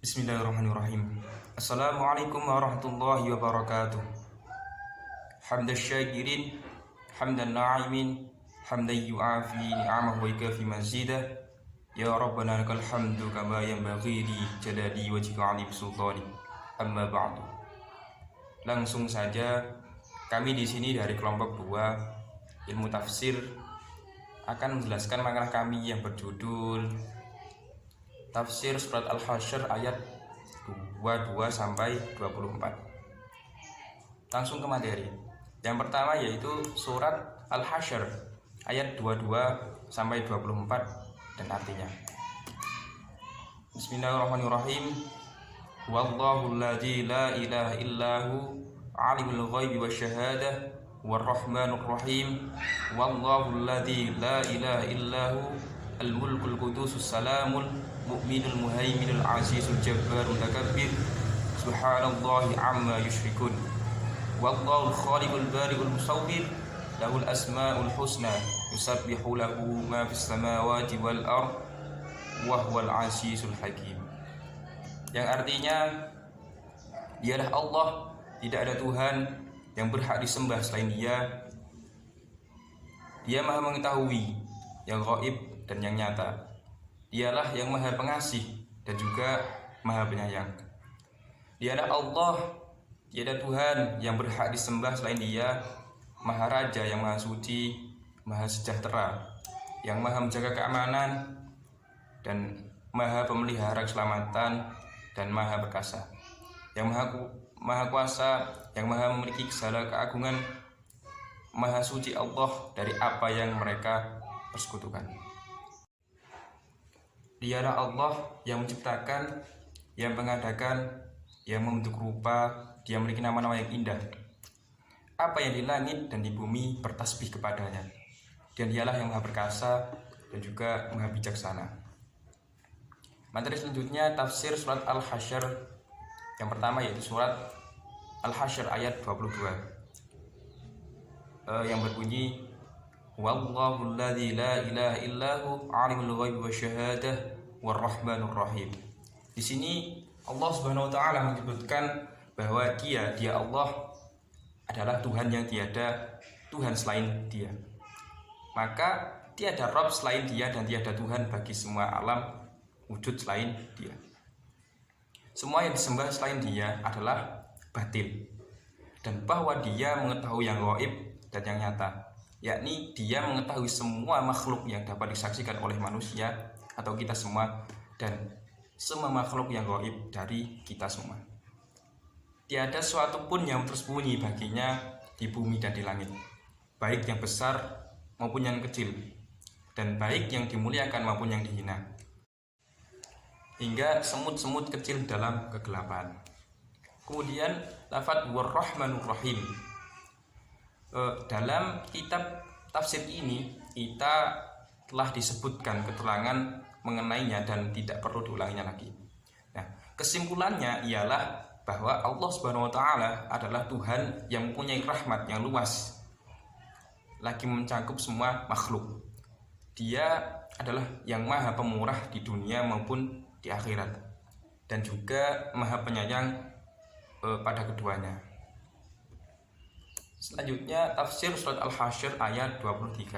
Bismillahirrahmanirrahim. Assalamualaikum warahmatullahi wabarakatuh. Hamdan syakirin, hamdan na'imin, hamdan yu'afi ni'amahu wa yukafi mazidah. Ya Rabbana lakal hamdu kama yanbaghi li jalali wajhika 'ali bisultani. Amma ba'du. Langsung saja kami di sini dari kelompok 2 ilmu tafsir akan menjelaskan makalah kami yang berjudul Tafsir Surat Al-Hasyr ayat 22 sampai 24. Langsung ke materi. Yang pertama yaitu Surat Al-Hasyr ayat 22 sampai 24 dan artinya. Bismillahirrahmanirrahim. Wallahu alladzi la ilaha illahu alimul ghaibi wasyahadah warrahmanur rahim. Wallahu alladzi la ilaha illahu al-mulkul qudusus salamul mu'minul muhaiminul azizul jabbarul mutakabbir subhanallahi amma yusyrikun. Wallahul khaliqul bari'ul musawwir lahul asmaul husna yusabbihu lahu ma fis samawati wal ard wa huwal azizul hakim. Yang artinya, dialah Allah, tidak ada Tuhan yang berhak disembah selain Dia. Dia Maha mengetahui yang gaib dan yang nyata. Dialah yang Maha Pengasih dan juga Maha Penyayang. Dialah Allah, tiada Tuhan yang berhak disembah selain Dia, Maha Raja yang Maha Suci, Maha Sejahtera, yang Maha menjaga keamanan dan Maha Pemelihara keselamatan dan Maha Perkasa, yang Maha Kuasa, yang Maha memiliki segala keagungan. Maha Suci Allah dari apa yang mereka persekutukan. Dialah Allah yang menciptakan, yang mengadakan, yang membentuk rupa. Dia memiliki nama-nama yang indah. Apa yang di langit dan di bumi bertasbih kepadanya. Dan dialah yang Maha Perkasa dan juga Maha Bijaksana. Materi selanjutnya tafsir surat Al-Hasyr. Yang pertama yaitu surat Al-Hasyr ayat 22 yang berbunyi Wallahu alladzi la ilaha illahu alimul ghaibi wasyahadah warrahmanur rahim. Di sini Allah Subhanahu wa taala menyebutkan bahwa Dia Allah adalah Tuhan yang tiada Tuhan selain Dia. Maka tiada Rabb selain Dia dan tiada Tuhan bagi semua alam wujud selain Dia. Semua yang disembah selain Dia adalah batil, dan bahwa Dia mengetahui yang gaib dan yang nyata, yakni Dia mengetahui semua makhluk yang dapat disaksikan oleh manusia atau kita semua, dan semua makhluk yang gaib dari kita semua. Tiada suatu pun yang tersembunyi baginya di bumi dan di langit, baik yang besar maupun yang kecil, dan baik yang dimuliakan maupun yang dihina, hingga semut-semut kecil dalam kegelapan. Kemudian lafadz warrahmanur rahim. Dalam kitab tafsir ini kita telah disebutkan keterangan mengenainya dan tidak perlu diulanginya lagi. Nah, kesimpulannya ialah bahwa Allah Subhanahu wa taala adalah Tuhan yang mempunyai rahmat yang luas, lagi mencakup semua makhluk. Dia adalah yang Maha Pemurah di dunia maupun di akhirat, dan juga Maha Penyayang pada keduanya. Selanjutnya tafsir surat Al-Hasyr ayat 23,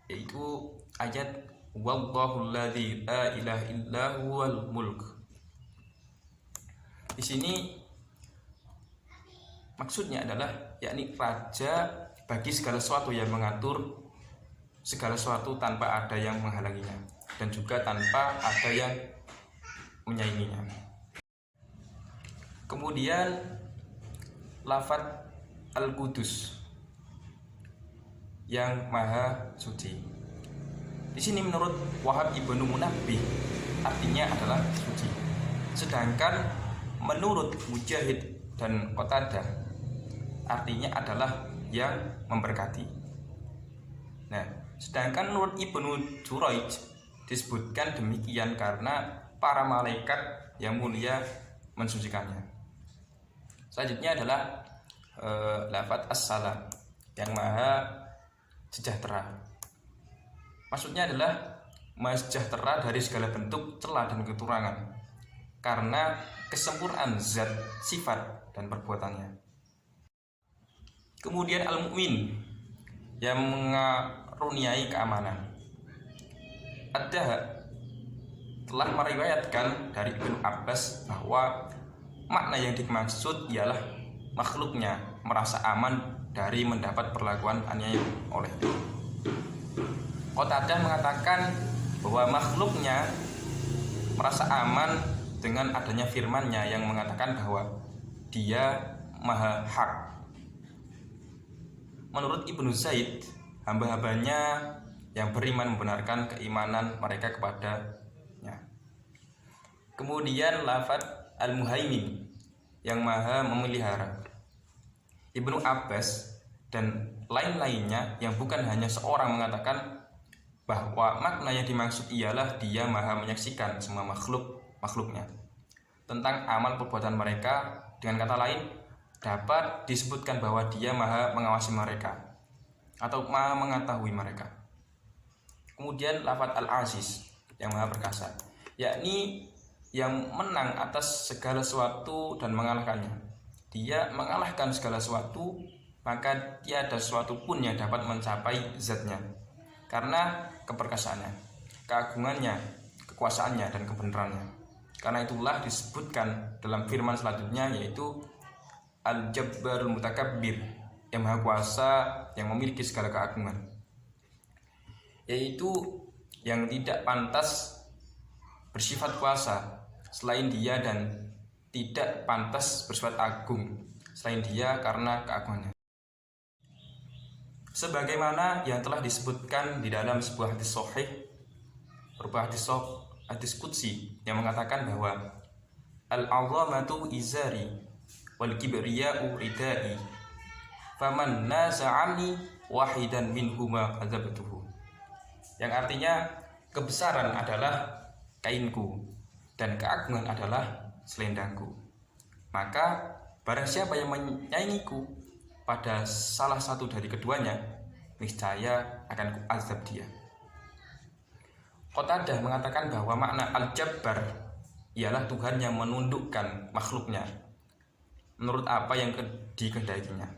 yaitu ayat Wallahu alladzi la ilaha illahu mulk. Di sini maksudnya adalah yakni raja bagi segala sesuatu yang mengatur segala sesuatu tanpa ada yang menghalanginya dan juga tanpa ada yang menyainginya. Kemudian lafadz Al-Qudus, yang Maha Suci. Di sini menurut Wahab Ibnu Munabbih artinya adalah suci. Sedangkan menurut Mujahid dan Qatadah artinya adalah yang memberkati. Nah, sedangkan menurut Ibnu Jurayj disebutkan demikian karena para malaikat yang mulia mensucikannya. Selanjutnya adalah lafadz as-salam, yang Maha Sejahtera. Maksudnya adalah Maha Sejahtera dari segala bentuk celah dan kekurangan, karena kesempurnaan zat, sifat, dan perbuatannya. Kemudian al-mu'min yang mengaruniai keamanan. Ad-Dahhak telah meriwayatkan dari Ibnu Abbas bahwa makna yang dimaksud ialah makhluknya merasa aman dari mendapat perlakuan aniaya olehnya. Qatadah mengatakan bahwa makhluknya merasa aman dengan adanya firman-Nya yang mengatakan bahwa Dia Maha Hak. Menurut Ibnu Zaid, hamba-hambanya yang beriman membenarkan keimanan mereka kepadanya. Kemudian lafaz al-muhaimin yang maha memelihara. Ibnu Abbas dan lain-lainnya yang bukan hanya seorang mengatakan bahwa makna yang dimaksud ialah Dia maha menyaksikan semua makhluknya. Tentang amal perbuatan mereka, dengan kata lain, dapat disebutkan bahwa Dia maha mengawasi mereka atau maha mengetahui mereka. Kemudian lafaz al-aziz yang maha perkasa, yakni yang menang atas segala sesuatu dan mengalahkannya. Dia mengalahkan segala sesuatu, maka tiada sesuatu pun yang dapat mencapai zatnya karena keperkasaannya, keagungannya, kekuasaannya, dan kebenarannya. Karena itulah disebutkan dalam firman selanjutnya, yaitu Al-Jabbarul Mutakabbir, yang maha kuasa, yang memiliki segala keagungan, yaitu yang tidak pantas bersifat kuasa selain Dia dan tidak pantas bersifat agung selain Dia karena keagungannya. Sebagaimana yang telah disebutkan di dalam sebuah hadis sahih berupa hadis qudsi yang mengatakan bahwa al-'azamatu izari wal kibriya'u ridai faman naza'ani wahidan minhuma adzabtuhu, yang artinya kebesaran adalah kainku dan keagungan adalah selendangku, maka barang siapa yang menyaingiku pada salah satu dari keduanya, niscaya akan kuazab dia. Qatadah mengatakan bahwa makna al-jabbar ialah Tuhan yang menundukkan makhluknya menurut apa yang dikehendakinya.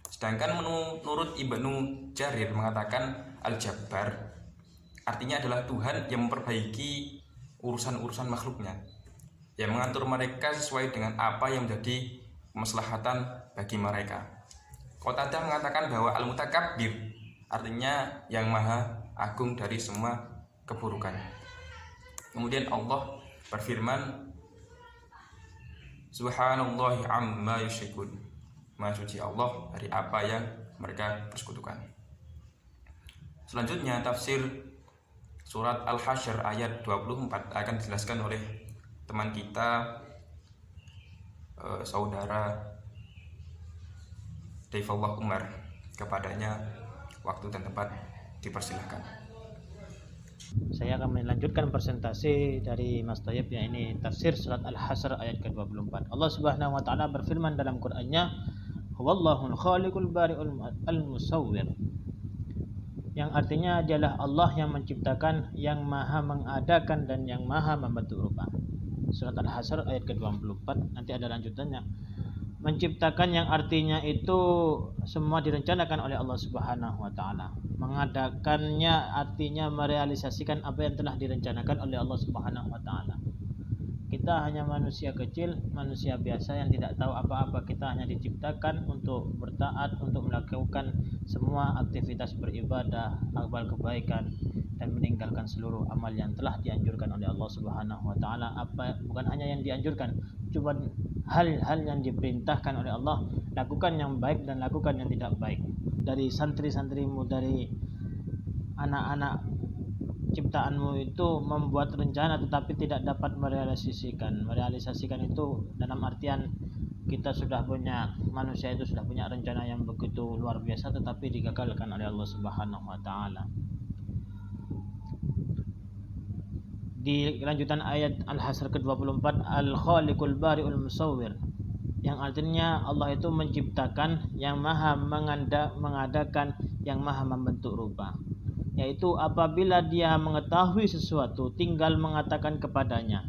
Sedangkan menurut Ibnu Jarir mengatakan al-jabbar artinya adalah Tuhan yang memperbaiki urusan-urusan makhluknya, yang mengatur mereka sesuai dengan apa yang menjadi kemaslahatan bagi mereka. Qatadah mengatakan bahwa al-mutakabbir artinya yang maha agung dari semua keburukan. Kemudian Allah berfirman, Subhanallahi amma yusyrikun, maha suci Allah dari apa yang mereka persekutukan. Selanjutnya tafsir surat Al-Hasyr ayat 24 akan dijelaskan oleh teman kita, saudara Daifullah Umar. Kepadanya waktu dan tempat dipersilahkan. Saya akan melanjutkan presentasi dari Mas Thayyib, ya, ini tafsir surat Al-Hasyr ayat ke-24. Allah Subhanahu wa taala berfirman dalam Qur'annya, "Huwallahul khaliqul bari'ul al-musawwir." Yang artinya dialah Allah yang menciptakan, yang maha mengadakan, dan yang maha membentuk rupa. Surat Al-Hasyr ayat ke-24, nanti ada lanjutannya. Menciptakan yang artinya itu semua direncanakan oleh Allah Subhanahu wa taala. Mengadakannya artinya merealisasikan apa yang telah direncanakan oleh Allah Subhanahu wa taala. Kita hanya manusia kecil, manusia biasa yang tidak tahu apa-apa. Kita hanya diciptakan untuk bertaat, untuk melakukan semua aktivitas beribadah, amal kebaikan, dan meninggalkan seluruh amal yang telah dianjurkan oleh Allah Subhanahu wa taala. Bukan hanya yang dianjurkan, cuma hal-hal yang diperintahkan oleh Allah, lakukan yang baik dan lakukan yang tidak baik. Dari santri-santrimu, dari anak-anak ciptaanmu itu membuat rencana tetapi tidak dapat merealisasikan itu dalam artian kita sudah punya, manusia itu sudah punya rencana yang begitu luar biasa tetapi digagalkan oleh Allah Subhanahu wa taala. Di lanjutan ayat Al-Hasyr ke-24, Al-Khaliqul Bari'ul Musawwir, yang artinya Allah itu menciptakan, yang maha mengadakan, yang maha membentuk rupa. Yaitu apabila dia mengetahui sesuatu tinggal mengatakan kepadanya.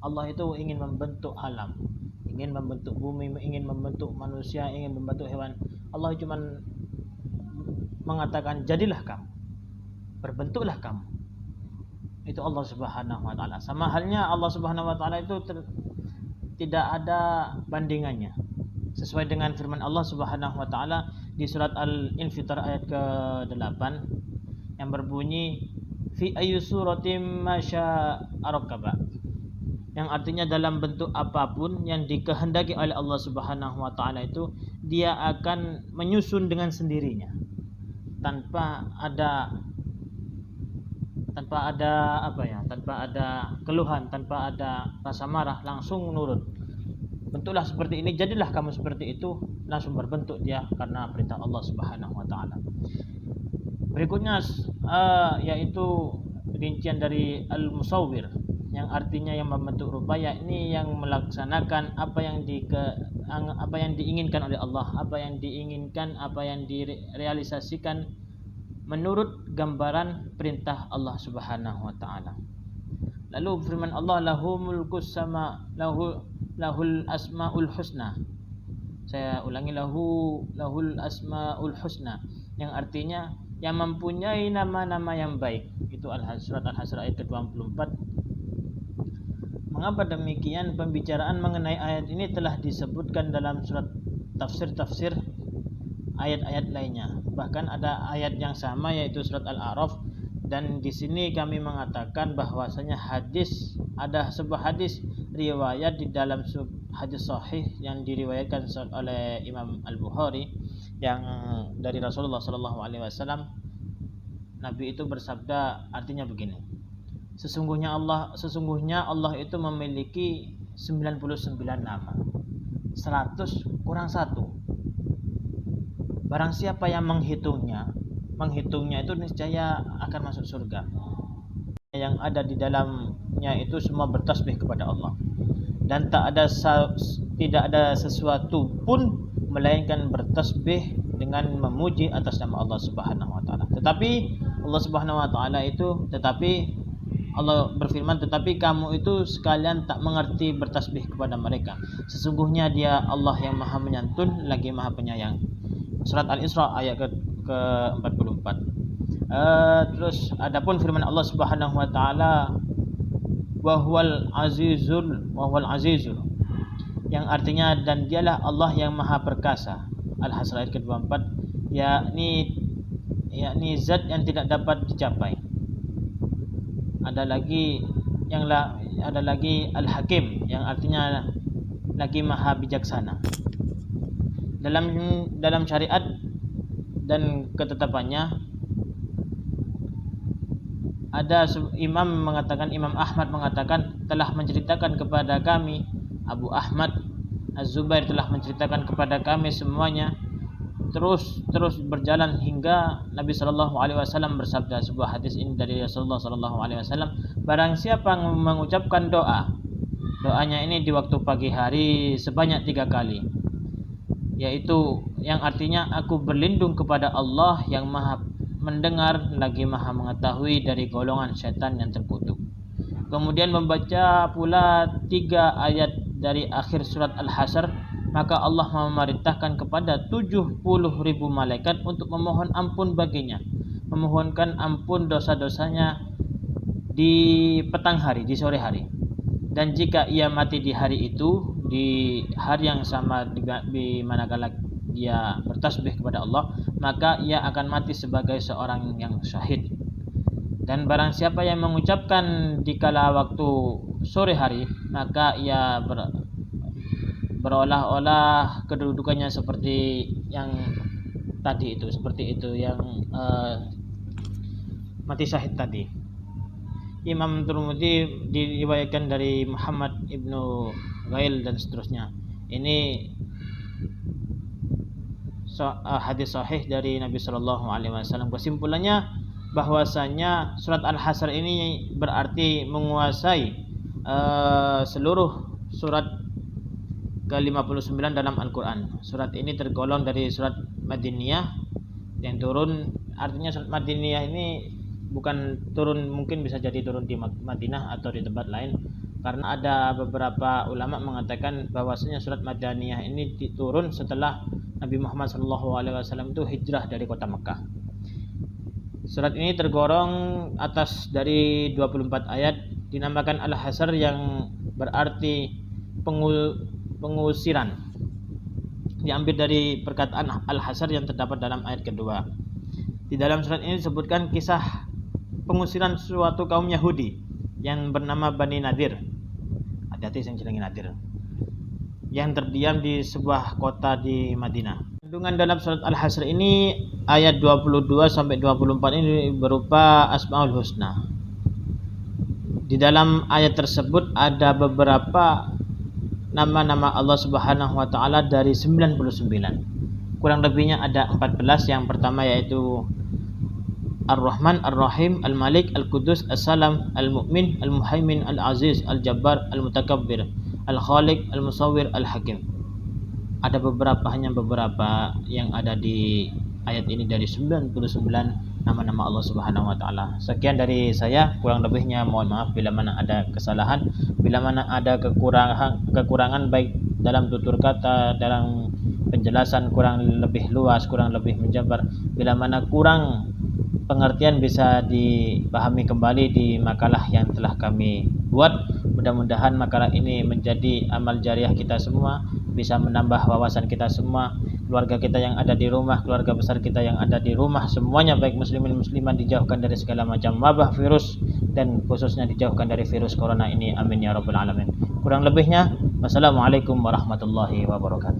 Allah itu ingin membentuk alam, ingin membentuk bumi, ingin membentuk manusia, ingin membentuk hewan. Allah cuma mengatakan jadilah kamu, berbentuklah kamu. Itu Allah Subhanahu wa taala. Sama halnya Allah Subhanahu wa taala itu tidak ada bandingannya. Sesuai dengan firman Allah Subhanahu wa taala di surat Al-Infitar ayat ke-8 yang berbunyi fi ayyi suratim masya'a rakkaba. Yang artinya dalam bentuk apapun yang dikehendaki oleh Allah Subhanahu wa taala itu dia akan menyusun dengan sendirinya. Tanpa ada keluhan, tanpa ada rasa marah, langsung nurut. Bentuklah seperti ini, jadilah kamu seperti itu, langsung berbentuk dia karena perintah Allah Subhanahu wa taala. Berikutnya yaitu rincian dari al-musawwir yang artinya yang membentuk rupa, yakni yang melaksanakan apa yang diinginkan oleh Allah, apa yang diinginkan, apa yang direalisasikan menurut gambaran perintah Allah Subhanahu wa taala. Lalu firman Allah, lahul asmaul husna. Saya ulangi, lahul asmaul husna, yang artinya yang mempunyai nama-nama yang baik. Itu surat Al-Hasr ayat ke-24. Mengapa demikian? Pembicaraan mengenai ayat ini telah disebutkan dalam surat tafsir ayat-ayat lainnya. Bahkan ada ayat yang sama yaitu surat Al-A'raf, dan di sini kami mengatakan bahwasanya ada sebuah hadis riwayat di dalam hadis sahih yang diriwayatkan oleh Imam Al-Bukhari yang dari Rasulullah sallallahu alaihi wasallam. Nabi itu bersabda, artinya begini: Sesungguhnya Allah itu memiliki 99 nama. 100 kurang 1. Barang siapa yang menghitungnya itu niscaya akan masuk surga. Yang ada di dalamnya itu semua bertasbih kepada Allah. Dan tidak ada sesuatu pun melainkan bertasbih dengan memuji atas nama Allah Subhanahu wa taala. Tetapi Allah Subhanahu wa taala itu Allah berfirman, tetapi kamu itu sekalian tak mengerti bertasbih kepada mereka. Sesungguhnya dia Allah yang Maha Menyantun lagi Maha Penyayang. Surat Al-Isra ayat ke-44. Terus adapun firman Allah Subhanahu wa taala, wa huwal azizul, yang artinya dan dialah Allah yang Maha Perkasa. Al-Hasr ayat ke-24, yakni zat yang tidak dapat dicapai. Ada lagi Al-Hakim, yang artinya lagi Maha Bijaksana. Dalam syariat dan ketetapannya ada Imam Ahmad mengatakan telah menceritakan kepada kami, Abu Ahmad Az-Zubair telah menceritakan kepada kami semuanya, terus berjalan hingga Nabi sallallahu alaihi wasallam bersabda. Sebuah hadis ini dari Rasulullah sallallahu alaihi wasallam, barang siapa mengucapkan doanya ini di waktu pagi hari sebanyak 3 kali, yaitu yang artinya aku berlindung kepada Allah yang Maha mendengar lagi Maha mengetahui dari golongan setan yang terkutuk. Kemudian membaca pula 3 ayat dari akhir surat Al-Hasr, maka Allah memerintahkan kepada 70.000 malaikat untuk memohon ampun baginya, memohonkan ampun dosa-dosanya di petang hari, di sore hari. Dan jika ia mati di hari itu, di hari yang sama di manakala dia bertasbih kepada Allah, maka ia akan mati sebagai seorang yang syahid. Dan barang siapa yang mengucapkan di kala waktu sore hari, maka ia berolah-olah kedudukannya seperti yang tadi itu, seperti itu yang mati syahid tadi. Imam Tirmidzi diriwayatkan dari Muhammad ibnu Ghail dan seterusnya. Ini hadis sahih dari Nabi sallallahu alaihi wasallam. Kesimpulannya bahwasanya surat Al-Hasr ini berarti menguasai seluruh surat ke-59 dalam Al-Quran. Surat ini tergolong dari surat Madaniyah yang turun. Artinya surat Madaniyah ini bukan turun, mungkin bisa jadi turun di Madinah atau di tempat lain. karena ada beberapa ulama mengatakan bahwasanya surat Madaniyah ini diturun setelah Nabi Muhammad SAW itu hijrah dari kota Mekah. Surat ini tergolong atas dari 24 ayat, dinamakan Al-Hasr yang berarti pengusiran. Diambil dari perkataan Al-Hasr yang terdapat dalam ayat kedua. Di dalam surat ini disebutkan kisah pengusiran suatu kaum Yahudi yang bernama Bani Nadir. Hati-hati yang jenenge Nadir. Yang terdiam di sebuah kota di Madinah. Kandungan dalam surat Al-Hasr ini ayat 22 sampai 24 ini berupa Asmaul Husna. Di dalam ayat tersebut ada beberapa nama-nama Allah Subhanahu wa taala dari 99. Kurang lebihnya ada 14. Yang pertama yaitu Ar-Rahman, Ar-Rahim, Al-Malik, Al-Qudus, As-Salam, Al-Mu'min, Al-Muhaimin, Al-Aziz, Al-Jabbar, Al-Mutakabbir, Al-Khaliq, Al-Musawwir, Al-Hakim. Ada hanya beberapa yang ada di ayat ini dari 99 nama-nama Allah Subhanahu wa taala. Sekian dari saya, kurang lebihnya mohon maaf bila mana ada kesalahan, bila mana ada kekurangan baik dalam tutur kata, dalam penjelasan kurang lebih luas, kurang lebih menjabar, bila mana kurang pengertian bisa dipahami kembali di makalah yang telah kami buat. Mudah-mudahan makalah ini menjadi amal jariah kita semua, bisa menambah wawasan kita semua, keluarga kita yang ada di rumah, keluarga besar kita yang ada di rumah, semuanya baik muslimin muslimat dijauhkan dari segala macam wabah virus, dan khususnya dijauhkan dari virus corona ini. Amin ya rabbal alamin. Kurang lebihnya, wassalamualaikum warahmatullahi wabarakatuh.